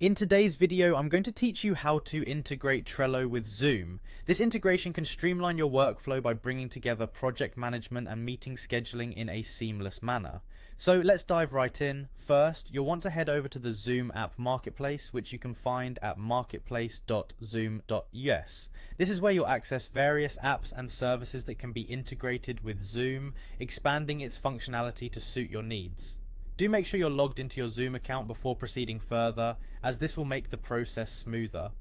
In today's video, I'm going to teach you how to integrate Trello with Zoom. This integration can streamline your workflow by bringing together project management and meeting scheduling in a seamless manner. So let's dive right in. First, you'll want to head over to the Zoom app marketplace, which you can find at marketplace.zoom.us. This is where you'll access various apps and services that can be integrated with Zoom, expanding its functionality to suit your needs. Do make sure you're logged into your Zoom account before proceeding further, as this will make the process smoother.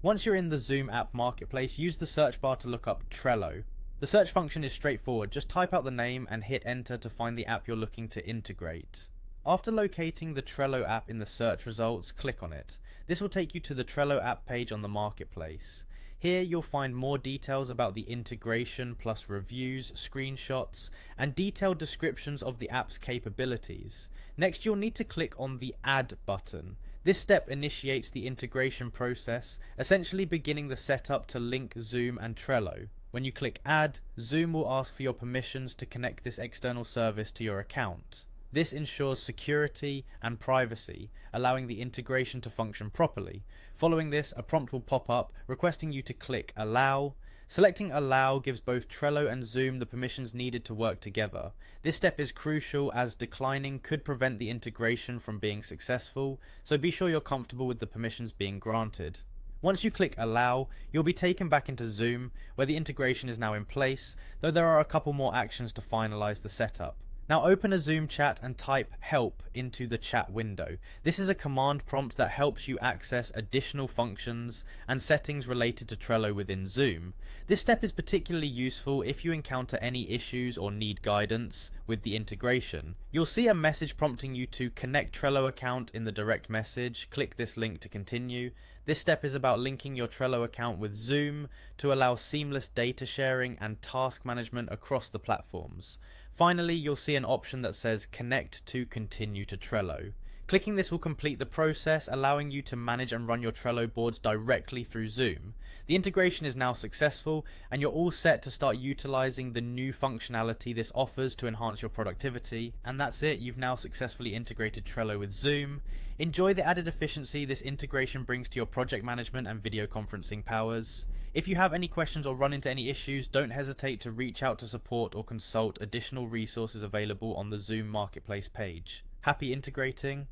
Once you're in the Zoom app marketplace, use the search bar to look up Trello. The search function is straightforward, just type out the name and hit enter to find the app you're looking to integrate. After locating the Trello app in the search results, click on it. This will take you to the Trello app page on the marketplace. Here you'll find more details about the integration plus reviews, screenshots, and detailed descriptions of the app's capabilities. Next, you'll need to click on the Add button. This step initiates the integration process, essentially beginning the setup to link Zoom and Trello. When you click Add, Zoom will ask for your permissions to connect this external service to your account. This ensures security and privacy, allowing the integration to function properly. Following this, a prompt will pop up requesting you to click Allow. Selecting Allow gives both Trello and Zoom the permissions needed to work together. This step is crucial as declining could prevent the integration from being successful, so be sure you're comfortable with the permissions being granted. Once you click Allow, you'll be taken back into Zoom, where the integration is now in place, though there are a couple more actions to finalize the setup. Now open a Zoom chat and type help into the chat window. This is a command prompt that helps you access additional functions and settings related to Trello within Zoom. This step is particularly useful if you encounter any issues or need guidance with the integration. You'll see a message prompting you to connect Trello account in the direct message. Click this link to continue. This step is about linking your Trello account with Zoom to allow seamless data sharing and task management across the platforms. Finally, you'll see an option that says Connect to continue to Trello. Clicking this will complete the process, allowing you to manage and run your Trello boards directly through Zoom. The integration is now successful, and you're all set to start utilizing the new functionality this offers to enhance your productivity. And that's it, you've now successfully integrated Trello with Zoom. Enjoy the added efficiency this integration brings to your project management and video conferencing powers. If you have any questions or run into any issues, don't hesitate to reach out to support or consult additional resources available on the Zoom Marketplace page. Happy integrating!